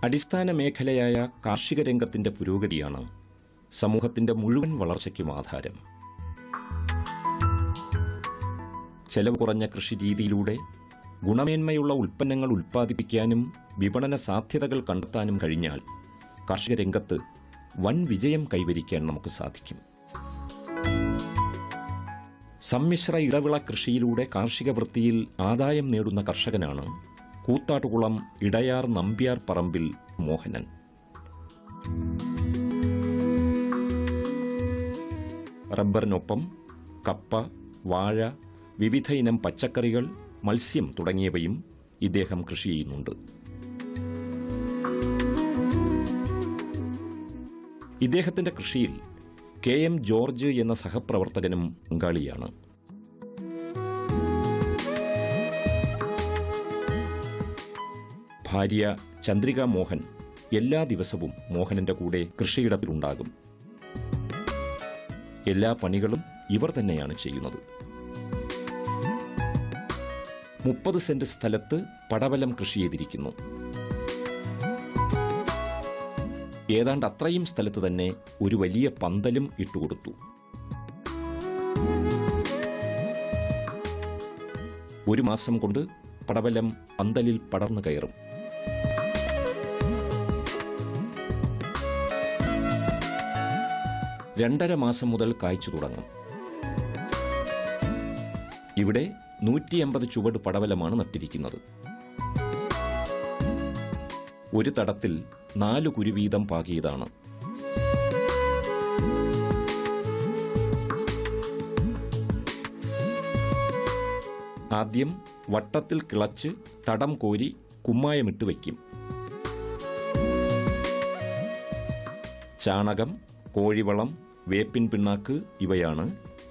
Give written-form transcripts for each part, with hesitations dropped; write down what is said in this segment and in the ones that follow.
അടിസ്ഥാന മേഖലയായ കാർഷിക രംഗത്തിന്റെ പുരോഗതിയാണ് സമൂഹത്തിന്റെ മുഴുവൻ വളർച്ചയ്ക്കും ആധാരം. ചെലവ് കുറഞ്ഞ കൃഷിരീതിയിലൂടെ ഗുണമേന്മയുള്ള ഉൽപ്പന്നങ്ങൾ ഉൽപ്പാദിപ്പിക്കാനും വിപണന സാധ്യതകൾ കണ്ടെത്താനും കഴിഞ്ഞാൽ കാർഷിക രംഗത്ത് വൻ വിജയം കൈവരിക്കാൻ നമുക്ക് സാധിക്കും. സമ്മിശ്ര ഇടവിള കൃഷിയിലൂടെ കാർഷിക വൃത്തിയിൽ ആദായം നേടുന്ന കർഷകനാണ് കൂത്താട്ടുകുളം ഇടയാർ നമ്പ്യാർ പറമ്പിൽ മോഹനൻ. റബ്ബറിനൊപ്പം കപ്പ, വാഴ, വിവിധ ഇനം പച്ചക്കറികൾ, മത്സ്യം തുടങ്ങിയവയും ഇദ്ദേഹം കൃഷി ചെയ്യുന്നുണ്ട്. ഇദ്ദേഹത്തിന്റെ കൃഷിയിൽ KM ജോർജ് എന്ന സഹപ്രവർത്തകനും പങ്കാളിയാണ്. ഭാര്യ ചന്ദ്രിക മോഹൻ എല്ലാ ദിവസവും മോഹനന്റെ കൂടെ കൃഷിയിടത്തിലുണ്ടാകും. എല്ലാ പണികളും ഇവർ തന്നെയാണ് ചെയ്യുന്നത്. 30 സെന്റ് സ്ഥലത്ത് പടവലം കൃഷി ചെയ്തിരിക്കുന്നു. ഏതാണ്ട് അത്രയും സ്ഥലത്ത് തന്നെ ഒരു വലിയ പന്തലും ഇട്ടുകൊടുത്തു. ഒരു മാസം കൊണ്ട് പടവലം പന്തലിൽ പടർന്നു കയറും. രണ്ടര മാസം മുതൽ കായ്ച്ചു തുടങ്ങും. ഇവിടെ 150 ചുവട് പടവലമാണ് നട്ടിരിക്കുന്നത്. ഒരു തടത്തിൽ 4 കുരു വീതം പാകിയതാണ്. ആദ്യം വട്ടത്തിൽ കിളച്ച് തടം കോരി കുമ്മായമിട്ട് വയ്ക്കും. ചാണകം, കോഴിവളം, വേപ്പിൻ പിണ്ണാക്ക് ഇവയാണ്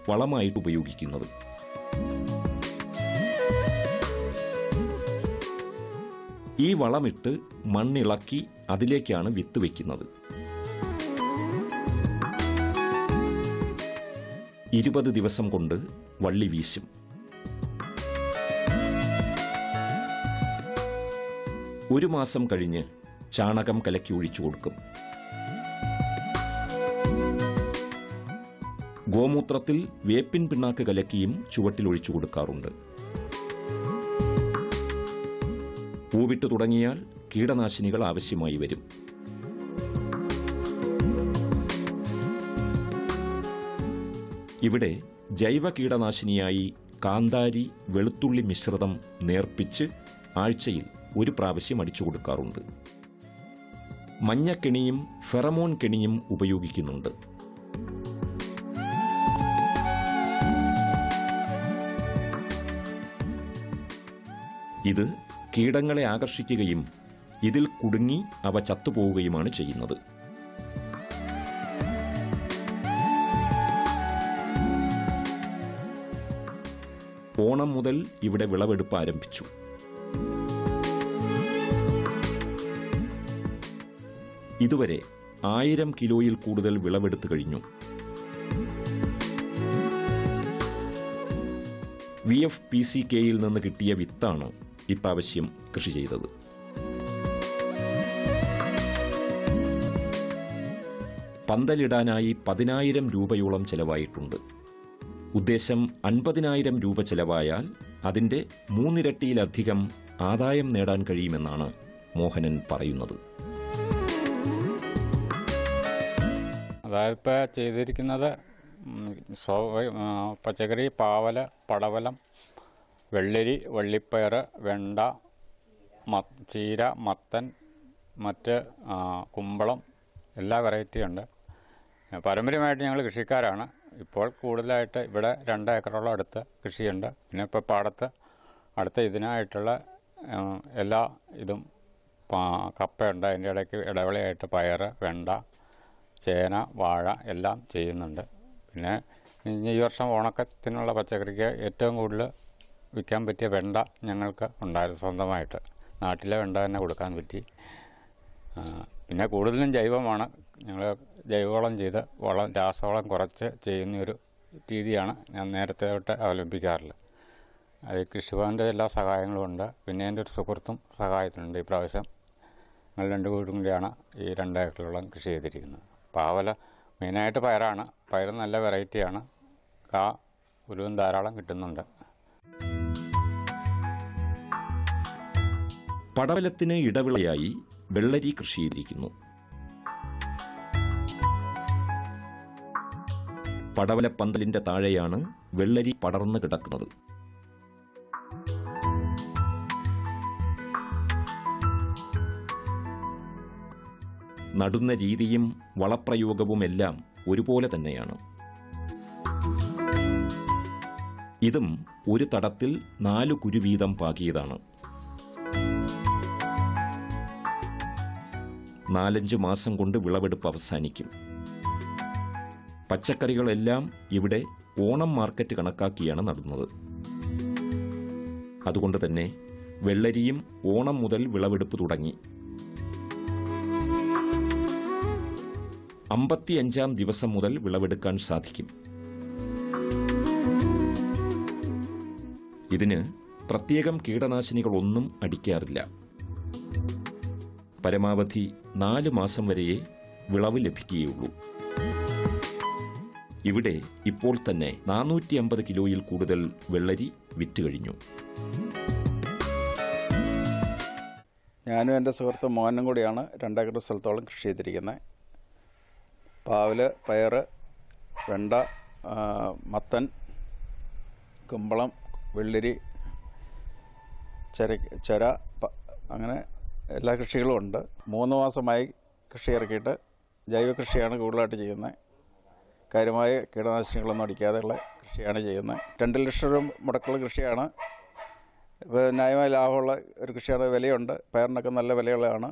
വളമായിട്ട് ഉപയോഗിക്കുന്നത്. ഈ വളമിട്ട് മണ്ണിളക്കി അതിലേക്കാണ് വിത്ത് വയ്ക്കുന്നത്. 20 ദിവസം കൊണ്ട് വള്ളി വീശും. ഒരു മാസം കഴിഞ്ഞ് ചാണകം കലക്കി ഒഴിച്ചു കൊടുക്കും. ഗോമൂത്രത്തിൽ വേപ്പിൻ പിണ്ണാക്ക് കലക്കിയും ചുവട്ടിൽ ഒഴിച്ചു കൊടുക്കാറുണ്ട്. പൂവിട്ട് തുടങ്ങിയാൽ കീടനാശിനികൾ ആവശ്യമായി വരും. ഇവിടെ ജൈവ കീടനാശിനിയായി കാന്താരി, വെളുത്തുള്ളി മിശ്രിതം നേർപ്പിച്ച് ആഴ്ചയിൽ ഒരു പ്രാവശ്യം അടിച്ചു കൊടുക്കാറുണ്ട്. മഞ്ഞക്കെണിയും ഫെറമോൺ കെണിയും ഉപയോഗിക്കുന്നുണ്ട്. ഇത് കീടങ്ങളെ ആകർഷിക്കുകയും ഇതിൽ കുടുങ്ങി അവ ചത്തുപോവുകയുമാണ് ചെയ്യുന്നത്. ഓണം മുതൽ ഇവിടെ വിളവെടുപ്പ് ആരംഭിച്ചു. ഇതുവരെ 1000 കിലോയിൽ കൂടുതൽ വിളവെടുത്തു കഴിഞ്ഞു. VFPCKയിൽ നിന്ന് കിട്ടിയ വിത്താണ് ഇപ്രാവശ്യം കൃഷി ചെയ്തത്. പന്തലിടാനായി 10,000 രൂപയോളം ചെലവായിട്ടുണ്ട്. ഉദ്ദേശം 50,000 രൂപ ചെലവായാൽ അതിന്റെ 3 ഇരട്ടിയിലധികം ആദായം നേടാൻ കഴിയുമെന്നാണ് മോഹനൻ പറയുന്നത്. അതായത് ഇപ്പോൾ ചെയ്തിരിക്കുന്നത് പച്ചക്കറി, പാവൽ, പടവലം, വെള്ളരി, വള്ളിപ്പയർ, വെണ്ട, ചീര, മത്തൻ, മറ്റ് കുമ്പളം, എല്ലാ വെറൈറ്റിയും ഉണ്ട്. പാരമ്പര്യമായിട്ട് ഞങ്ങൾ കൃഷിക്കാരാണ്. ഇപ്പോൾ കൂടുതലായിട്ട് ഇവിടെ 2 ഏക്കറോളം അടുത്ത് കൃഷിയുണ്ട്. പിന്നെ ഇപ്പോൾ പാടത്ത് അടുത്ത ഇതിനായിട്ടുള്ള എല്ലാ ഇതും കപ്പയുണ്ട്. അതിൻ്റെ ഇടയ്ക്ക് ഇടവിളയായിട്ട് പയർ, വെണ്ട, ചേന, വാഴ എല്ലാം ചെയ്യുന്നുണ്ട്. പിന്നെ ഈ വർഷം ഓണക്കത്തിനുള്ള പച്ചക്കറിക്ക് ഏറ്റവും കൂടുതൽ വിൽക്കാൻ പറ്റിയ വെണ്ട ഞങ്ങൾക്ക് ഉണ്ടായിരുന്നു. സ്വന്തമായിട്ട് നാട്ടിലെ വെണ്ട തന്നെ കൊടുക്കാൻ പറ്റി. പിന്നെ കൂടുതലും ജൈവമാണ്. ഞങ്ങൾ ജൈവവളം ചെയ്ത് രാസവളം കുറച്ച് ചെയ്യുന്നൊരു രീതിയാണ് ഞാൻ നേരത്തെ തൊട്ട് അവലംബിക്കാറുള്ളത്. അത് കൃഷിഭവൻ്റെ എല്ലാ സഹായങ്ങളും ഉണ്ട്. പിന്നെ എൻ്റെ ഒരു സുഹൃത്തും സഹായത്തിനുണ്ട്. ഈ പ്രാവശ്യം ഞങ്ങൾ 2 വീടും കൂടിയാണ് ഈ 2 ഏക്കറോളം കൃഷി ചെയ്തിരിക്കുന്നത്. പാവല മെയിനായിട്ട് പയറാണ്. പയർ നല്ല വെറൈറ്റിയാണ്. ഉരുവും ധാരാളം കിട്ടുന്നുണ്ട്. പടവലത്തിന് ഇടവിളയായി വെള്ളരി കൃഷി ചെയ്തിരിക്കുന്നു. പടവലപ്പന്തലിന്റെ താഴെയാണ് വെള്ളരി പടർന്നു കിടക്കുന്നത്. നടുന്ന രീതിയും വളപ്രയോഗവുമെല്ലാം ഒരുപോലെ തന്നെയാണ്. ഇതും ഒരു തടത്തിൽ 4 കുരു വീതം പാകിയതാണ്. 4-5 മാസം കൊണ്ട് വിളവെടുപ്പ് അവസാനിക്കും. പച്ചക്കറികളെല്ലാം ഇവിടെ ഓണം മാർക്കറ്റ് കണക്കാക്കിയാണ് നടുന്നത്. അതുകൊണ്ട് തന്നെ വെള്ളരിയും ഓണം മുതൽ വിളവെടുപ്പ് തുടങ്ങി. 55-ാം ദിവസം മുതൽ വിളവെടുക്കാൻ സാധിക്കും. ഇതിന് പ്രത്യേകം കീടനാശിനികളൊന്നും അടിക്കാറില്ല. പരമാവധി 4 മാസം വരെയേ വിളവ് ലഭിക്കുകയുള്ളൂ. ഇവിടെ ഇപ്പോൾ തന്നെ 450 കിലോയിൽ കൂടുതൽ വെള്ളരി വിറ്റ് കഴിഞ്ഞു. ഞാനും എൻ്റെ സുഹൃത്ത് മോഹനും കൂടിയാണ് 2 ഏക്കർ സ്ഥലത്തോളം കൃഷി ചെയ്തിരിക്കുന്നത്. പാവല്, പയർ, വെണ്ട, മത്തൻ, കുമ്പളം, വെള്ളരി, ചര അങ്ങനെ എല്ലാ കൃഷികളും ഉണ്ട്. 3 മാസമായി കൃഷി ഇറക്കിയിട്ട് ജൈവ കൃഷിയാണ് കൂടുതലായിട്ട് ചെയ്യുന്നത്. കാര്യമായ കീടനാശിനികളൊന്നും അടിക്കാതെയുള്ള കൃഷിയാണ് ചെയ്യുന്നത്. 2 ലക്ഷം രൂപ മുടക്കുള്ള കൃഷിയാണ്. ഇപ്പോൾ ന്യായമായ ലാഭമുള്ള ഒരു കൃഷിയാണ്. വിലയുണ്ട്. പയറിനൊക്കെ നല്ല വിലയുള്ളതാണ്.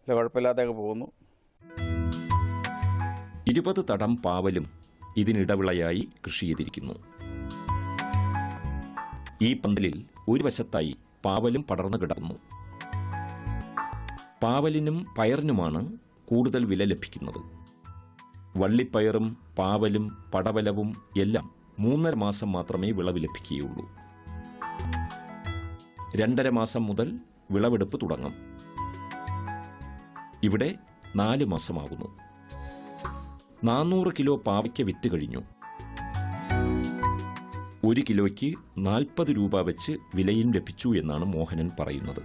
കുഴപ്പമില്ലാതെ പോകുന്നു. 20 തടം പാവലും ഇതിനിടവിളയായി കൃഷി ചെയ്തിരിക്കുന്നു. ഈ പന്തലിൽ ഒരു വശത്തായി പാവലും പടർന്നു കിടക്കുന്നു. പാവലിനും പയറിനുമാണ് കൂടുതൽ വില ലഭിക്കുന്നത്. വള്ളിപ്പയറും പാവലും പടവലവും എല്ലാം 3.5 മാസം മാത്രമേ വിളവ് ലഭിക്കുകയുള്ളൂ. 2.5 മാസം മുതൽ വിളവെടുപ്പ് തുടങ്ങും. ഇവിടെ 4 മാസമാകുന്നു. 400 കിലോ പാവയ്ക്ക വിറ്റ് കഴിഞ്ഞു. 1 കിലോയ്ക്ക് 40 രൂപ വെച്ച് വിലയും ലഭിച്ചു എന്നാണ് മോഹനൻ പറയുന്നത്.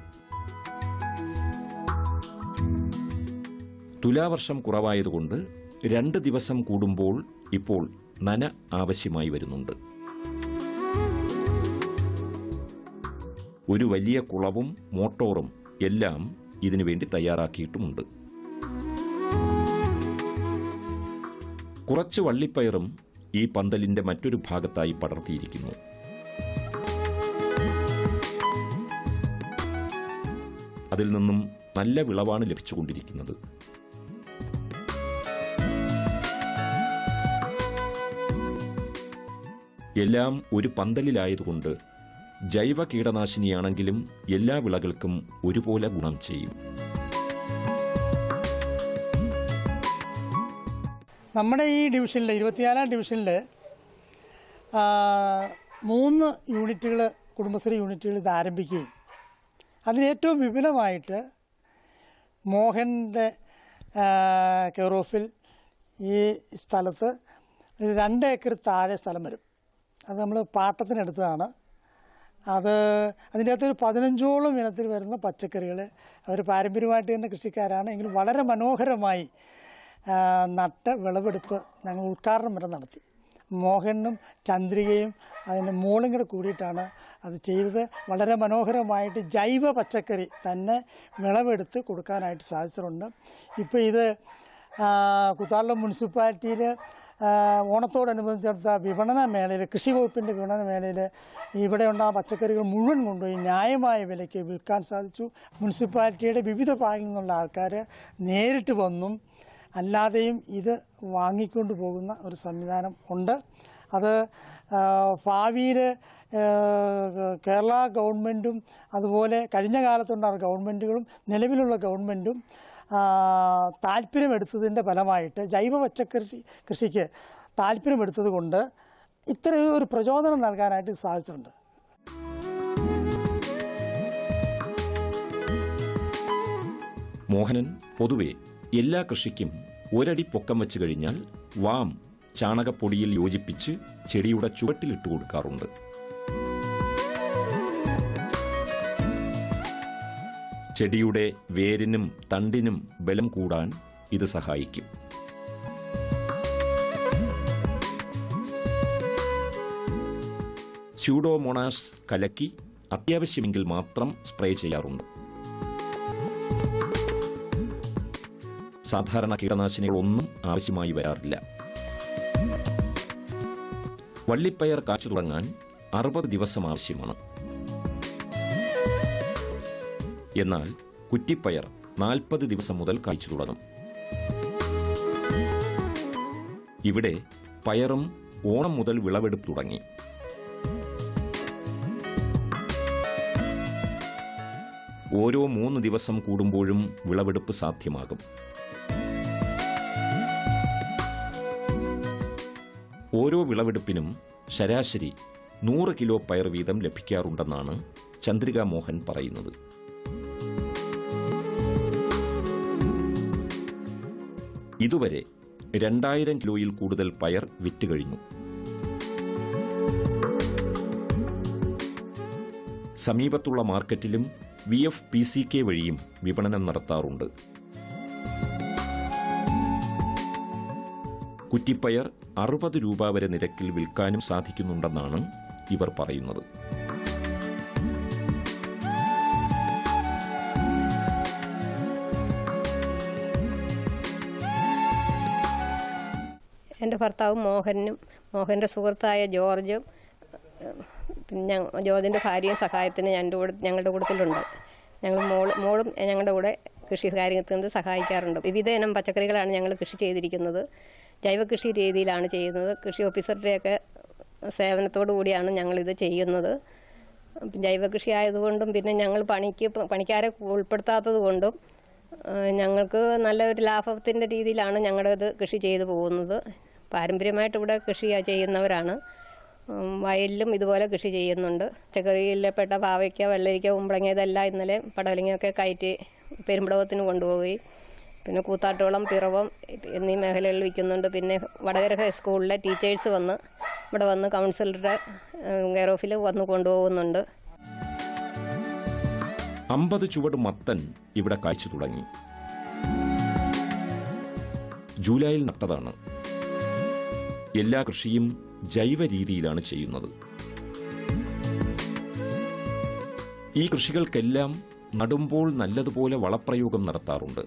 തുലാവർഷം കുറവായതുകൊണ്ട് 2 ദിവസം കൂടുമ്പോൾ ഇപ്പോൾ നന ആവശ്യമായി വരുന്നുണ്ട്. ഒരു വലിയ കുളവും മോട്ടോറും എല്ലാം ഇതിനുവേണ്ടി തയ്യാറാക്കിയിട്ടുമുണ്ട്. കുറച്ച് വള്ളിപ്പയറും ഈ പന്തലിന്റെ മറ്റൊരു ഭാഗത്തായി പടർത്തിയിരിക്കുന്നു. അതിൽ നിന്നും നല്ല വിളവാണ് ലഭിച്ചുകൊണ്ടിരിക്കുന്നത്. എല്ലാം ഒരു പന്തലിലായതുകൊണ്ട് ജൈവ കീടനാശിനിയാണെങ്കിലും എല്ലാ വിളകൾക്കും ഒരുപോലെ ഗുണം ചെയ്യും. നമ്മുടെ ഈ ഡിവിഷനിൽ 24-ാം ഡിവിഷനിൽ 3 യൂണിറ്റുകൾ, കുടുംബശ്രീ യൂണിറ്റുകൾ ഇത് ആരംഭിക്കുകയും അതിന് ഏറ്റവും വിപുലമായിട്ട് മോഹൻ്റെ കെയർ ഓഫിൽ ഈ സ്ഥലത്ത് 2 ഏക്കർ താഴെ സ്ഥലം വരും. അത് നമ്മൾ പാട്ടത്തിനെടുത്തതാണ്. അതിൻ്റെ അകത്തൊരു 15ഓളം ഇനത്തിൽ വരുന്ന പച്ചക്കറികൾ അവർ പാരമ്പര്യമായിട്ട് തന്നെ കൃഷിക്കാരാണ്. എങ്കിലും വളരെ മനോഹരമായി നട്ട് വിളവെടുപ്പ് ഞങ്ങൾ ഉദ്ഘാടനം വരെ നടത്തി. മോഹനും ചന്ദ്രികയും അതിൻ്റെ മോളും കൂടെ കൂടിയിട്ടാണ് അത് ചെയ്തത്. വളരെ മനോഹരമായിട്ട് ജൈവ പച്ചക്കറി തന്നെ വിളവെടുത്ത് കൊടുക്കാനായിട്ട് സാധിച്ചിട്ടുണ്ട്. ഇപ്പോൾ ഇത് കുത്താളം മുനിസിപ്പാലിറ്റിയിൽ ഓണത്തോടനുബന്ധിച്ചെടുത്ത വിപണന മേളയിൽ, കൃഷി വകുപ്പിൻ്റെ വിപണന മേളയിൽ ഇവിടെ ഉണ്ടാകുന്ന പച്ചക്കറികൾ മുഴുവൻ കൊണ്ടുപോയി ന്യായമായ വിലയ്ക്ക് വിൽക്കാൻ സാധിച്ചു. മുനിസിപ്പാലിറ്റിയുടെ വിവിധ ഭാഗങ്ങളിൽ നിന്നുള്ള ആൾക്കാർ നേരിട്ട് വന്നും അല്ലാതെയും ഇത് വാങ്ങിക്കൊണ്ട് പോകുന്ന ഒരു സംവിധാനം ഉണ്ട്. അത് ഭാവിയിൽ കേരള ഗവൺമെൻറ്റും അതുപോലെ കഴിഞ്ഞ കാലത്തുണ്ടായിരുന്ന ഗവൺമെൻറ്റുകളും നിലവിലുള്ള ഗവൺമെൻറ്റും താല്പര്യമെടുത്തതിൻ്റെ ഫലമായിട്ട് ജൈവ പച്ചക്കറി കൃഷിക്ക് താല്പര്യമെടുത്തത് കൊണ്ട് ഇത്രയും ഒരു പ്രചോദനം നൽകാനായിട്ട് സാധിച്ചിട്ടുണ്ട്. മോഹനൻ പൊതുവെ എല്ലാ കൃഷിക്കും ഒരടി പൊക്കം വെച്ച് കഴിഞ്ഞാൽ വാം ചാണകപ്പൊടിയിൽ യോജിപ്പിച്ച് ചെടിയുടെ ചുവട്ടിലിട്ട് കൊടുക്കാറുണ്ട്. ചെടിയുടെ വേരിനും തണ്ടിനും ബലം കൂടാൻ ഇത് സഹായിക്കും. സ്യൂഡോമോണാസ് കലക്കി അത്യാവശ്യമെങ്കിൽ മാത്രം സ്പ്രേ ചെയ്യാറുണ്ട്. സാധാരണ കീടനാശിനികളൊന്നും ആവശ്യമായി വരാറില്ല. വള്ളിപ്പയർ കാച്ചു തുടങ്ങാൻ 60 ദിവസം ആവശ്യമാണ്. എന്നാൽ കുറ്റിപ്പയർ 40 ദിവസം മുതൽ കായ്ച്ചു തുടങ്ങും. ഇവിടെ പയറും ഓണം മുതൽ വിളവെടുപ്പ് തുടങ്ങി. ഓരോ 3 ദിവസം കൂടുമ്പോഴും വിളവെടുപ്പ് സാധ്യമാകും. ഓരോ വിളവെടുപ്പിനും ശരാശരി 100 കിലോ പയർ വീതം ലഭിക്കാറുണ്ടെന്നാണ് ചന്ദ്രിക മോഹൻ പറയുന്നത്. ഇതുവരെ 2000 കിലോയിൽ കൂടുതൽ പയർ വിറ്റുകഴിഞ്ഞു. സമീപത്തുള്ള മാർക്കറ്റിലും VFPCK വഴിയും വിപണനം നടത്താറുണ്ട്. കുറ്റിപ്പയർ 60 രൂപ വരെ നിരക്കിൽ വിൽക്കാനും സാധിക്കുന്നുണ്ടെന്നാണ് ഇവർ പറയുന്നത്. എൻ്റെ ഭർത്താവ് മോഹനും മോഹൻ്റെ സുഹൃത്തായ ജോർജും പിന്നെ ജോർജിൻ്റെ ഭാര്യയും സഹായത്തിന് ഞങ്ങളുടെ കൂട്ടത്തിലുണ്ട്. മോളും ഞങ്ങളുടെ കൂടെ കൃഷി കാര്യത്തിൽ സഹായിക്കാറുണ്ട്. വിവിധ ഇനം പച്ചക്കറികളാണ് ഞങ്ങൾ കൃഷി ചെയ്തിരിക്കുന്നത്. ജൈവ കൃഷി രീതിയിലാണ് ചെയ്യുന്നത്. കൃഷി ഓഫീസറുടെയൊക്കെ സേവനത്തോടു കൂടിയാണ് ഞങ്ങളിത് ചെയ്യുന്നത്. ജൈവ കൃഷി ആയതുകൊണ്ടും പിന്നെ ഞങ്ങൾ പണിക്കാരെ ഉൾപ്പെടുത്താത്തത് കൊണ്ടും ഞങ്ങൾക്ക് നല്ലൊരു ലാഭത്തിൻ്റെ രീതിയിലാണ് ഞങ്ങളുടേത് കൃഷി ചെയ്തു പോകുന്നത്. പാരമ്പര്യമായിട്ട് ഇവിടെ കൃഷി ചെയ്യുന്നവരാണ്. വയലിലും ഇതുപോലെ കൃഷി ചെയ്യുന്നുണ്ട്. പച്ചക്കറിയിൽപ്പെട്ട പാവയ്ക്ക, വെള്ളരിക്ക, കുമ്പളങ്ങ ഇതെല്ലാം ഇന്നലെ പടവലങ്ങയൊക്കെ കയറ്റി പെരുമ്പടവത്തിന് കൊണ്ടുപോയി. പിന്നെ കൂത്താട്ടോളം, പിറവം എന്നീ മേഖലകളിൽ വിൽക്കുന്നുണ്ട്. പിന്നെ വടകര ഹൈസ്കൂളിലെ ടീച്ചേഴ്സ് ഇവിടെ വന്ന് കൗൺസിലറുടെ കെയർ ഓഫിൽ വന്ന് കൊണ്ടുപോകുന്നുണ്ട്. 50 ചുവട് മത്തൻ ഇവിടെ കായ്ച്ചു തുടങ്ങി. ജൂലൈയിൽ നട്ടതാണ്. എല്ലാ കൃഷിയും ജൈവ രീതിയിലാണ് ചെയ്യുന്നത്. ഈ കൃഷികൾക്കെല്ലാം നടുമ്പോൾ നല്ലതുപോലെ വളപ്രയോഗം നടത്താറുണ്ട്.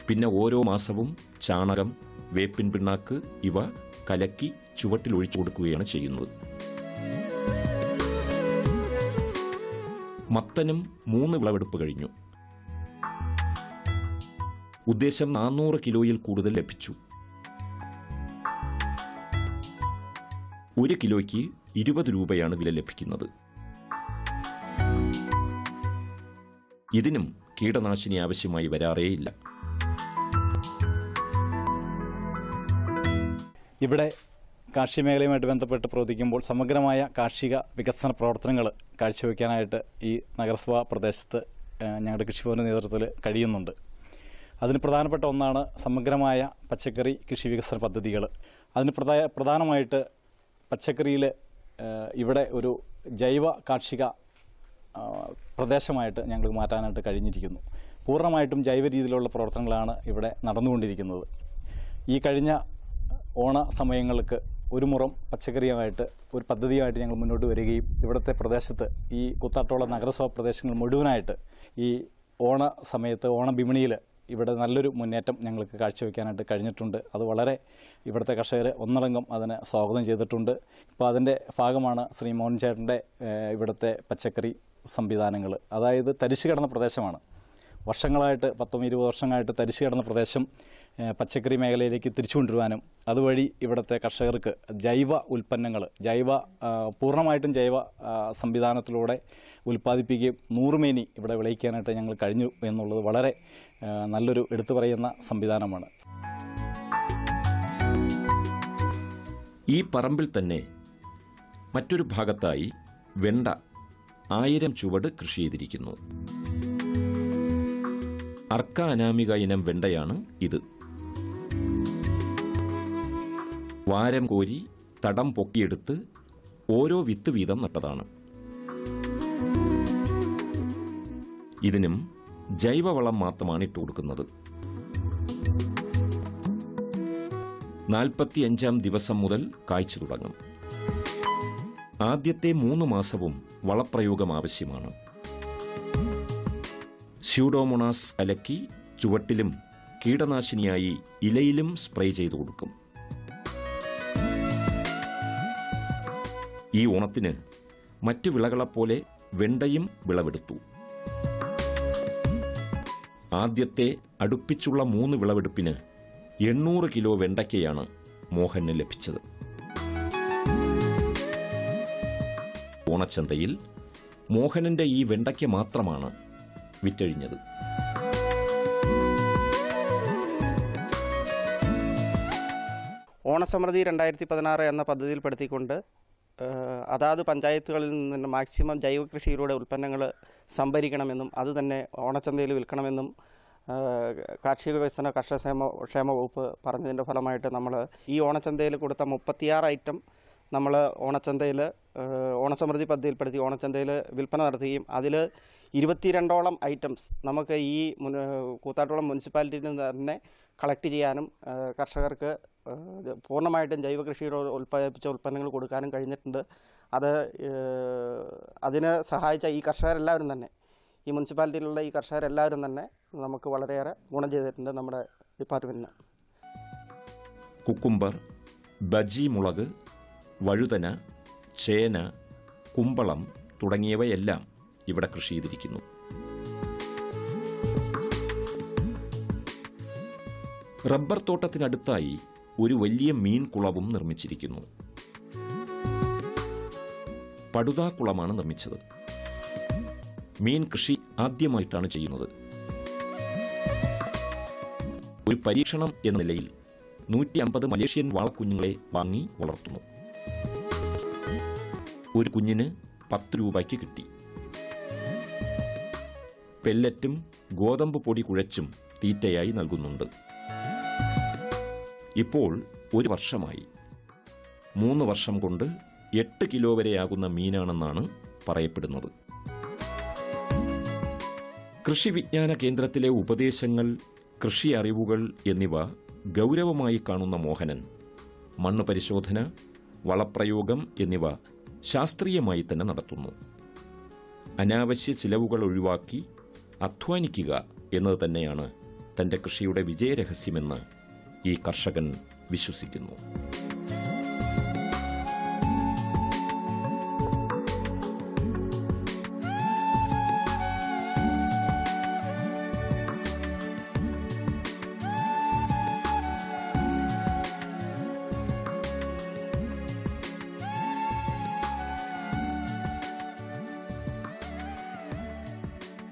പിന്നെ ഓരോ മാസവും ചാണകം, വേപ്പിൻ പിണ്ണാക്ക് ഇവ കലക്കി ചുവട്ടിൽ ഒഴിച്ചു കൊടുക്കുകയാണ് ചെയ്യുന്നത്. മത്തനും 3 വിളവെടുപ്പ് കഴിഞ്ഞു. ഉദ്ദേശം 400 കിലോയിൽ കൂടുതൽ ലഭിച്ചു. 1 കിലോയ്ക്ക് 20 രൂപയാണ് വില ലഭിക്കുന്നത്. ഇതിനും കീടനാശിനി ആവശ്യമായി വരാറേയില്ല. ഇവിടെ കാർഷിക മേഖലയുമായിട്ട് ബന്ധപ്പെട്ട് പ്രവർത്തിക്കുമ്പോൾ സമഗ്രമായ കാർഷിക വികസന പ്രവർത്തനങ്ങൾ കാഴ്ചവെക്കാനായിട്ട് ഈ നഗരസഭാ പ്രദേശത്ത് ഞങ്ങളുടെ കൃഷിഭവൻ്റെ നേതൃത്വത്തിൽ കഴിയുന്നുണ്ട്. അതിന് പ്രധാനപ്പെട്ട ഒന്നാണ് സമഗ്രമായ പച്ചക്കറി കൃഷി വികസന പദ്ധതികൾ. അതിന് പ്രധാനമായിട്ട് പച്ചക്കറിയിൽ ഇവിടെ ഒരു ജൈവ കാർഷിക പ്രദേശമായിട്ട് ഞങ്ങൾ മാറ്റാനായിട്ട് കഴിഞ്ഞിരിക്കുന്നു. പൂർണ്ണമായിട്ടും ജൈവ രീതിയിലുള്ള പ്രവർത്തനങ്ങളാണ് ഇവിടെ നടന്നുകൊണ്ടിരിക്കുന്നത്. ഈ കഴിഞ്ഞ ഓണ സമയങ്ങൾക്ക് ഒരു മുറം പച്ചക്കറിയുമായിട്ട് ഒരു പദ്ധതിയായിട്ട് ഞങ്ങൾ മുന്നോട്ട് വരികയും ഇവിടുത്തെ പ്രദേശത്ത് ഈ കൂത്താട്ടോളം നഗരസഭാ പ്രദേശങ്ങൾ മുഴുവനായിട്ട് ഈ ഓണ സമയത്ത് ഓണവിപണിയിൽ ഇവിടെ നല്ലൊരു മുന്നേറ്റം ഞങ്ങൾക്ക് കാഴ്ചവെക്കാനായിട്ട് കഴിഞ്ഞിട്ടുണ്ട്. അത് വളരെ ഇവിടുത്തെ കർഷകർ ഒന്നടങ്കം അതിനെ സ്വാഗതം ചെയ്തിട്ടുണ്ട്. ഇപ്പോൾ അതിൻ്റെ ഭാഗമാണ് ശ്രീ മോഹൻ ചേട്ടൻ്റെ ഇവിടുത്തെ പച്ചക്കറി സംവിധാനങ്ങൾ. അതായത് തരിശു കിടന്ന പ്രദേശമാണ്. വർഷങ്ങളായിട്ട് 10-20 വർഷങ്ങളായിട്ട് തരിശു കിടന്ന പ്രദേശം പച്ചക്കറി മേഖലയിലേക്ക് തിരിച്ചു കൊണ്ടുവരുവാനും അതുവഴി ഇവിടുത്തെ കർഷകർക്ക് ജൈവ ഉൽപ്പന്നങ്ങൾ പൂർണ്ണമായിട്ടും ജൈവ സംവിധാനത്തിലൂടെ ഉൽപ്പാദിപ്പിക്കുകയും 100 മേനി ഇവിടെ വിളയിക്കാനായിട്ട് ഞങ്ങൾ കഴിഞ്ഞു എന്നുള്ളത് വളരെ നല്ലൊരു എടുത്തു പറയുന്ന സംവിധാനമാണ്. ഈ പറമ്പിൽ തന്നെ മറ്റൊരു ഭാഗത്തായി വെണ്ട 1000 ചുവട് കൃഷി ചെയ്തിരിക്കുന്നു. അർക്ക അനാമിക ഇനം വെണ്ടയാണ് ഇത്. വാരം കോരി തടം പൊക്കിയെടുത്ത് ഓരോ വിത്ത് വീതം നട്ടതാണ്. ഇതിനും ജൈവവളം മാത്രമാണ് ഇട്ടുകൊടുക്കുന്നത്. 45-ാം ദിവസം മുതൽ കായ്ച്ചു തുടങ്ങും. ആദ്യത്തെ 3 മാസവും വളപ്രയോഗം ആവശ്യമാണ്. സ്യൂഡോമോണാസ് കലക്കി ചുവട്ടിലും കീടനാശിനിയായി ഇലയിലും സ്പ്രേ ചെയ്തു കൊടുക്കും. ഈ ഓണത്തിന് മറ്റു വിളകളെപ്പോലെ വെണ്ടയും വിളവെടുത്തു. ആദ്യത്തെ അടുപ്പിച്ചുള്ള 3 വിളവെടുപ്പിന് 800 കിലോ വെണ്ടയ്ക്കയാണ് മോഹന് ലഭിച്ചത്. ഓണച്ചന്തയിൽ മോഹനന്റെ ഈ വെണ്ടയ്ക്ക മാത്രമാണ് വിറ്റഴിഞ്ഞത്. ഓണസമൃദ്ധി 2016 എന്ന പദ്ധതിയിൽപ്പെടുത്തിക്കൊണ്ട് അതാത് പഞ്ചായത്തുകളിൽ നിന്ന് മാക്സിമം ജൈവ കൃഷിയിലൂടെ ഉൽപ്പന്നങ്ങൾ സംഭരിക്കണമെന്നും അതുതന്നെ ഓണച്ചന്തയിൽ വിൽക്കണമെന്നും കാർഷിക വികസന ക്ഷേമ വകുപ്പ് പറഞ്ഞതിൻ്റെ ഫലമായിട്ട് നമ്മൾ ഈ ഓണച്ചന്തയിൽ കൊടുത്ത 36 ഐറ്റം നമ്മൾ ഓണച്ചന്തയിൽ ഓണസമൃദ്ധി പദ്ധതിയിൽപ്പെടുത്തി ഓണച്ചന്തയിൽ വിൽപ്പന നടത്തുകയും അതിൽ 22ഓളം ഐറ്റംസ് നമുക്ക് ഈ കൂത്താട്ടുകുളം മുനിസിപ്പാലിറ്റിയിൽ നിന്ന് തന്നെ കളക്ട് ചെയ്യാനും കർഷകർക്ക് പൂർണ്ണമായിട്ടും ജൈവ കൃഷിയിലൂടെ ഉൽപ്പാദിപ്പിച്ച ഉൽപ്പന്നങ്ങൾ കൊടുക്കാനും കഴിഞ്ഞിട്ടുണ്ട്. അതിന് സഹായിച്ച ഈ കർഷകരെല്ലാവരും തന്നെ, ഈ മുനിസിപ്പാലിറ്റിയിലുള്ള ഈ കർഷകരെല്ലാവരും തന്നെ നമുക്ക് വളരെയേറെ ഗുണം ചെയ്തിട്ടുണ്ട് നമ്മുടെ ഡിപ്പാർട്ട്മെൻറ്റിന്. കുക്കുംബർ, ബജി മുളക്, വഴുതന, ചേന, കുമ്പളം തുടങ്ങിയവയെല്ലാം ഇവിടെ കൃഷി ചെയ്തിരിക്കുന്നു. റബ്ബർ തോട്ടത്തിനടുത്തായി ഒരു വലിയ മീൻ കുളവും നിർമ്മിച്ചിരിക്കുന്നു. പടുതാക്കുളമാണ് നിർമ്മിച്ചത്. മീൻ കൃഷി ആദ്യമായിട്ടാണ് ചെയ്യുന്നത്. ഒരു പരീക്ഷണം എന്ന നിലയിൽ 150 മലേഷ്യൻ വാളക്കുഞ്ഞുങ്ങളെ വാങ്ങി വളർത്തുന്നു. ഒരു കുഞ്ഞിന് 10 രൂപയ്ക്ക് കിട്ടി. പെല്ലറ്റും ഗോതമ്പ് പൊടി കുഴച്ചും തീറ്റയായി നൽകുന്നുണ്ട്. ഇപ്പോൾ 1 വർഷമായി. 3 വർഷം കൊണ്ട് 8 കിലോ വരെയാകുന്ന മീനാണെന്നാണ് പറയപ്പെടുന്നത്. കൃഷി വിജ്ഞാന കേന്ദ്രത്തിലെ ഉപദേശങ്ങൾ, കൃഷി അറിവുകൾ എന്നിവ ഗൗരവമായി കാണുന്ന മോഹനൻ മണ്ണ് പരിശോധന, വളപ്രയോഗം എന്നിവ ശാസ്ത്രീയമായി തന്നെ നടത്തുന്നു. അനാവശ്യ ചിലവുകൾ ഒഴിവാക്കി അധ്വാനിക്കുക എന്നത് തന്നെയാണ് തൻ്റെ കൃഷിയുടെ വിജയരഹസ്യമെന്ന് ഈ കർഷകൻ വിശ്വസിക്കുന്നു.